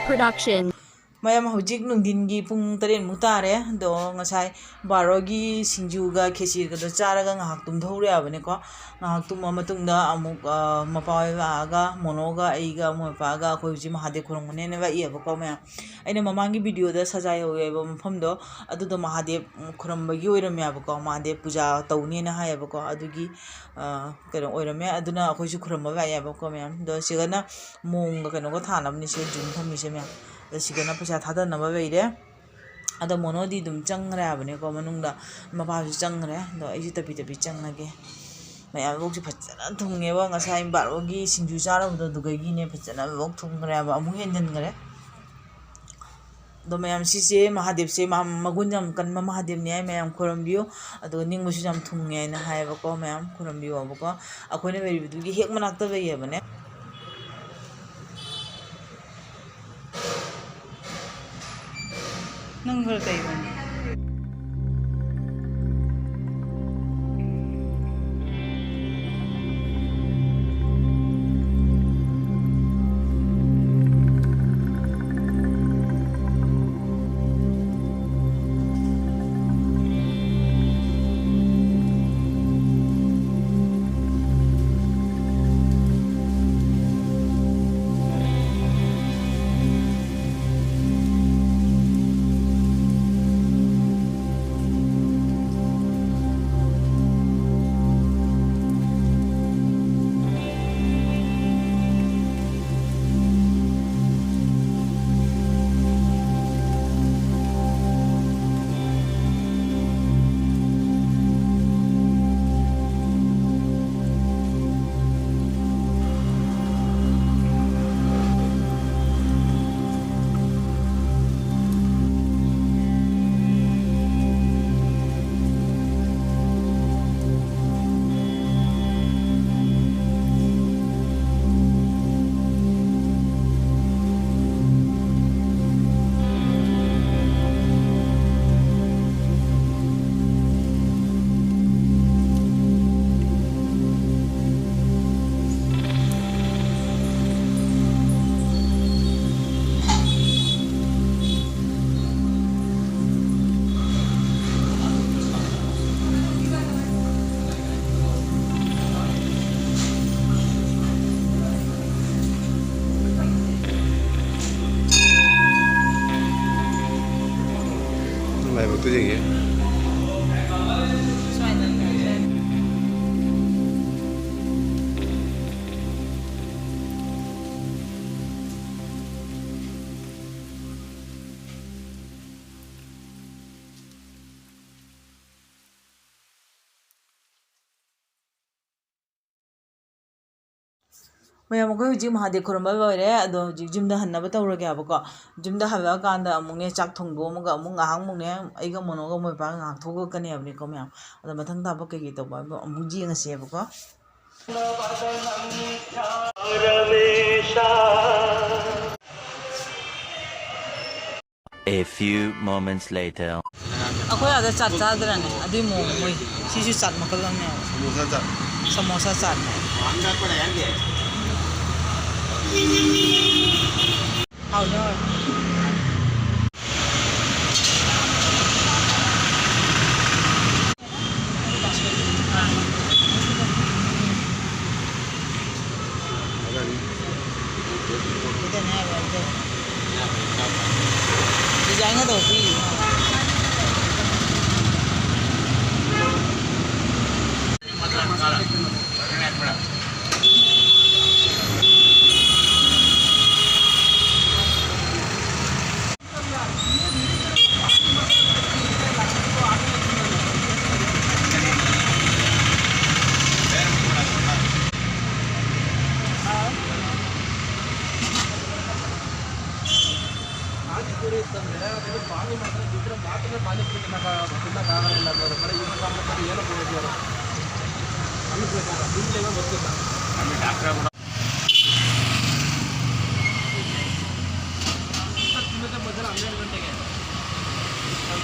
Production. mayam hojik nungdingi pung taren mutare do ngasai barogi singjuga khesirga do charaga ngahak tum thore abane ko ngahak tum amatungda amuk mapawi aga monoga aiga mopaga khoi ji mahade khurongone ne ba ieba ko ma aina mamangi video da sajai hoeba mafam do adu do mahade khurambagi oirame aba ko mahade puja tawni na haeba ko adugi kero oirame aduna khoi ju khuramba ba ieba ko ma do sigana monga keno ko thanabni se jum thami se ma sigana pesa thada naba beire ada monodi dum changra abane ko manungda mapa ju changra do ai tapi changnage maya bok ji phachana thunge ba ngasai barogi singju chara do dugagi ne phachana bok thungra ba amu henjan gare do mayam sise mahadev se magunjam kan mahadev ne mayam khorambiyo ado ningbu su jam thunge na hai ba ko mayam khorambiyo ba ko akoine beri bidugi hek manakta ba ye bane Nanggal kayo man. Itu je ya. mayam ko ji mahade khuramba bare ado jimda hanna tawrage abako jimda haba kanda amungne chak thongdo amuga amung ahang mungne aiga monoga moi pa ngak thogo kane abni ko mayam ado mathang ta ba ke to ba amu ji ngase abako A few moments later. akoy ada chat chadrane adi mo moi sisu chat makal ne samosa chat anga ko yange how no design to fi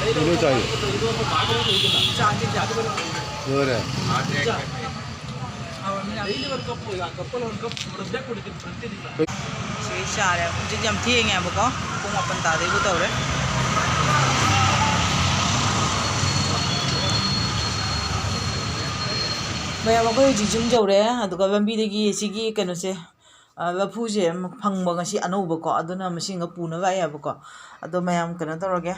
kilo चाहिए है daily ಒಂದು ಕಪ್ಪು ಕಪ್ಪಲ್ಲಿ ಒಂದು cup ಪ್ರತಿ ದಿವಸ ꯆꯥꯔꯦ ꯍꯧꯖꯤꯛ ꯌꯥꯝ ꯊꯦꯡꯉꯦꯕꯀꯣ ꯄꯨꯡ 8 ꯇꯥꯗꯩꯕꯨ ꯇꯧꯔꯦ ꯃꯌꯥꯝ ꯑꯩꯈꯣꯏ ꯍꯧꯖꯤꯛ ꯌꯨꯝ ꯌꯧꯔꯦ ꯑꯗꯨꯒ ꯂꯝꯕꯤꯗꯒꯤ ꯁꯤꯒꯤ ꯀꯩꯅꯣꯁꯦ ꯂꯐꯨꯁꯦ ꯐꯪꯕ ꯉꯁꯤ ꯑꯅꯧꯕꯀꯣ ꯑꯗꯨꯅ ꯃꯁꯤꯡꯒ ꯄꯨꯅꯕ ꯂꯥꯛꯑꯦꯕꯀꯣ ꯑꯗꯣ ꯃꯌꯥꯝ ꯀꯩꯅꯣ ꯇꯧꯔꯒꯦ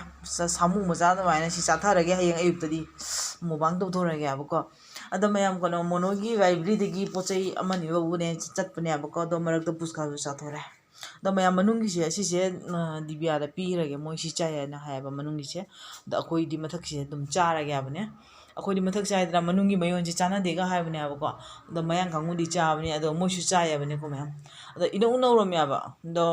ꯁꯥꯃꯨ ꯃꯆꯥ ꯑꯗꯨꯃꯥꯏꯅ ꯁꯤ ꯆꯥꯊꯔꯒꯦ ꯍꯌꯦꯡ ꯑꯌꯨꯛꯇꯗꯤ ꯃꯨꯛꯕꯥꯡ ꯇꯧꯊꯣꯔꯒꯦꯕꯀꯣ ꯑꯗꯣ ꯃꯌꯥꯝ ꯀꯩꯅꯣ ꯃꯣꯅꯣꯒꯤ ꯂꯥꯏꯕ꯭ꯔꯦꯔꯤꯗꯒꯤ ꯄꯣꯠ ꯆꯩ ꯑꯃꯅꯤ ꯂꯧꯕꯅꯦ ꯆꯠꯄꯅꯦꯕꯀꯣ ꯑꯗꯣ ꯃꯔꯛꯇ ꯄꯨꯁꯀꯥꯁꯨ ꯆꯥꯊꯣꯔꯦ ꯑꯗꯣ ꯃꯌꯥꯝ ꯃꯅꯨꯡꯒꯤꯁꯦ ꯑꯁꯤꯁꯦ ꯗꯤꯕꯤꯌꯥꯗ ꯄꯤꯈ꯭ꯔꯒꯦ ꯃꯣꯏ ꯁꯤ ꯆꯥꯏꯌꯦꯅ ꯍꯥꯏꯌꯦꯕ ꯃꯅꯨꯡꯒꯤꯁꯦ ꯑꯗꯣ ꯑꯩꯈꯣꯏꯗꯤ ꯃꯊꯛꯁꯤꯁꯦ ꯑꯗꯨꯝ ꯆꯥꯔꯒꯦ ꯍꯥꯏꯕꯅꯦ ꯑꯩꯈꯣꯏꯗꯤ ꯃꯊꯛ ꯆꯥꯏꯗꯅ ꯃꯅꯨꯡꯒꯤ ꯃꯌꯣꯟꯁꯦ ꯆꯥꯟꯅꯗꯦꯒ ꯍꯥꯏꯕꯅꯦꯕꯀꯣ ꯑꯗꯣ ꯃꯌꯥꯡ ꯀꯥꯡꯕꯨꯗꯤ ꯆꯥꯕꯅꯦ ꯑꯗꯣ ꯃꯣꯏꯁꯨ ꯆꯥꯏꯌꯦꯕꯅꯦꯀꯣ ꯃꯌꯥꯝ ꯑꯗꯣ ꯏꯅꯧ ꯅꯧꯔꯝꯃꯦꯕ ꯑꯗꯣ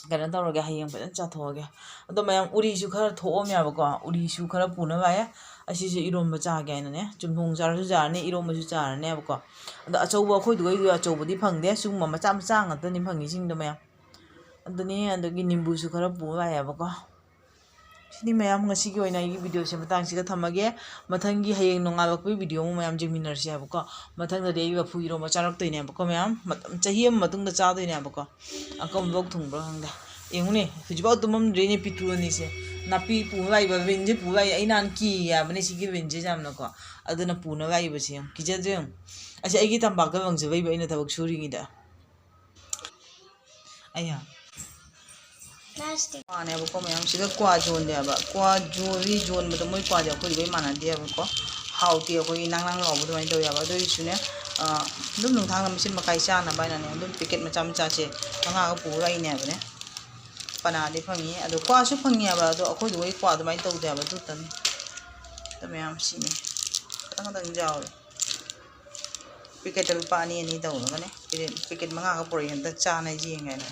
ꯀꯩꯅꯣ ꯇꯧꯔꯒꯦ ꯍꯌꯦꯡ ꯐꯖꯅ ꯆꯥꯊꯣꯛꯑꯒꯦ ꯑꯗꯣ ꯃꯌꯥꯝ ꯎꯔꯤꯁꯨ ꯈꯔ ꯊꯣꯛꯑꯝꯃꯦꯕꯀꯣ ꯎꯔꯤꯁꯨ ꯈꯔ ꯄꯨꯅꯕ ꯂꯥꯛꯑꯦ ꯑꯁꯤꯁꯦ ꯏꯔꯣꯝꯕ ꯆꯥꯒꯦ ꯍꯥꯏꯅꯅꯦ ꯆꯨꯝꯊꯣꯡ ꯆꯥꯔꯁꯨ ꯆꯥꯔꯅꯤ ꯏꯔꯣꯝꯕꯁꯨ ꯆꯥꯔꯅꯦꯕꯀꯣ ꯑꯗꯣ ꯑꯆꯧꯕ ꯑꯩꯈꯣꯏꯗꯨꯒꯩꯗꯤ ꯑꯆꯧꯕꯗꯤ ꯐꯪꯗꯦ ꯁꯤꯒꯨꯝꯕ ꯃꯆꯥ ꯃꯆꯥ ꯉꯥꯛꯇꯅꯤ ꯐꯪꯉꯤꯁꯤꯡꯗꯣ ꯃꯌꯥꯝ ꯑꯗꯨꯅꯤ ꯑꯗꯒꯤ ꯅꯤꯝꯕꯨꯁꯨ ꯈꯔ ꯄꯨꯕ ꯂꯥꯛꯑꯦꯕꯀꯣ ꯁꯤꯅꯤ ꯃꯌꯥꯝ ꯉꯁꯤꯒꯤ ꯑꯣꯏꯅ ꯑꯩꯒꯤ ꯚꯤꯗꯤꯑꯣꯁꯦ ꯃꯇꯥꯡꯁꯤꯗ ꯊꯝꯃꯒꯦ ꯃꯊꯪꯒꯤ ꯍꯌꯦꯡ ꯅꯣꯡꯉꯥꯜꯂꯛꯄꯒꯤ ꯚꯤꯗꯤꯑꯣ ꯑꯃ ꯃꯌꯥꯝ ꯌꯦꯡꯃꯤꯟꯅꯔꯁꯤ ꯍꯥꯏꯕꯀꯣ ꯃꯊꯪꯗꯗꯤ ꯑꯩ ꯂꯐꯨ ꯏꯔꯣꯝꯕ ꯆꯥꯔꯛꯇꯣꯏꯅꯦꯕꯀꯣ ꯃꯌꯥꯝ ꯆꯍꯤ ꯑꯃ ꯃꯇꯨꯡꯗ ꯆꯥꯗꯣꯏꯅꯦꯕꯀꯣ ꯑꯀꯝꯕꯐꯥꯎ ꯊꯨꯡꯕ꯭ꯔꯥ ꯈꯪꯗꯦ ꯌꯦꯡꯉꯨꯅꯦ ꯍꯧꯖꯤꯛꯐꯥꯎ ꯇꯨꯝꯃꯝꯗ꯭ꯔꯤꯅꯦ ꯄꯤꯇ꯭ꯔꯨ ꯑꯅꯤꯁꯦ ꯅꯥꯄꯤ ꯄꯨꯕ ꯂꯥꯛꯏꯕ ꯔꯤꯟꯁꯦ ꯄꯨꯕ ꯂꯥꯛꯏ ꯑꯩ ꯅꯍꯥꯟ ꯀꯤ ꯍꯥꯏꯕꯅꯦ ꯁꯤꯒꯤ ꯔꯤꯟꯁꯦ ꯌꯥꯝꯅꯀꯣ ꯑꯗꯨꯅ ꯄꯨꯅꯕ ꯂꯥꯛꯏꯕꯁꯦ ꯌꯥꯝ ꯀꯤꯖꯗ꯭ꯔꯦ ꯌꯦꯡꯉꯨ ꯑꯁꯤ ꯑꯩꯒꯤ ꯇꯝꯄꯥꯛꯇ ꯂꯪꯖꯕꯩꯕ ꯑꯩꯅ ꯊꯕꯛ ꯁꯨꯔꯤꯉꯩꯗ ꯑꯩꯌꯥ ꯃꯥꯅꯦꯕꯀꯣ ꯃꯌꯥꯝ ꯁꯤꯗ ꯀ꯭ꯋꯥ ꯌꯣꯟꯗꯦꯕ ꯀ꯭ꯋꯥ ꯌꯣꯟꯕꯗꯣ ꯃꯣꯏ ꯀ꯭ꯋꯥꯁꯦ ꯑꯩꯈꯣꯏꯗꯤ ꯂꯣꯏ ꯃꯥꯟꯅꯗꯦꯕꯀꯣ ꯍꯥꯎꯇꯦ ꯑꯩꯈꯣꯏꯒꯤ ꯅꯥꯡ ꯅꯥꯡ ꯂꯥꯎꯕ ꯑꯗꯨꯃꯥꯏꯅ ꯇꯧꯋꯦꯕ ꯑꯗꯨꯒꯤꯁꯨꯅꯦ ꯑꯗꯨꯝ ꯅꯨꯡꯊꯥꯡꯗ ꯃꯆꯤꯟ ꯃꯀꯥꯏ ꯆꯥꯅꯕ ꯍꯥꯏꯅꯅꯦ ꯑꯗꯨꯝ ꯄꯦꯀꯦꯠ ꯃꯆꯥ ꯃꯆꯥꯁꯦ 5ꯒ ꯄꯨꯔ ꯂꯥꯛꯏꯅꯦꯕꯅꯦ ꯄꯅꯥꯗꯤ ꯐꯪꯉꯤ ꯑꯗꯣ ꯀ꯭ꯋꯥꯁꯨ ꯐꯪꯉꯦꯕ ꯑꯗꯣ ꯑꯩꯈꯣꯏꯗꯤ ꯂꯣꯏ ꯀ꯭ꯋꯥ ꯑꯗꯨꯃꯥꯏꯅ ꯇꯧꯗꯦꯕ ꯑꯗꯨꯇꯅꯤ ꯑꯗꯣ ꯃꯌꯥꯝ ꯁꯤꯅꯤ ꯈꯇꯪ ꯈꯇꯪ ꯌꯥꯎꯋꯦ ꯄꯦꯀꯦꯠꯇ ꯂꯨꯄꯥ 2 2 ꯇꯧꯔꯒꯅꯦ ꯄꯦꯀꯦꯠ 5ꯒ ꯄꯨꯔꯛꯏ ꯑꯝꯇ ꯆꯥꯅ ꯌꯦꯡꯒꯦꯅ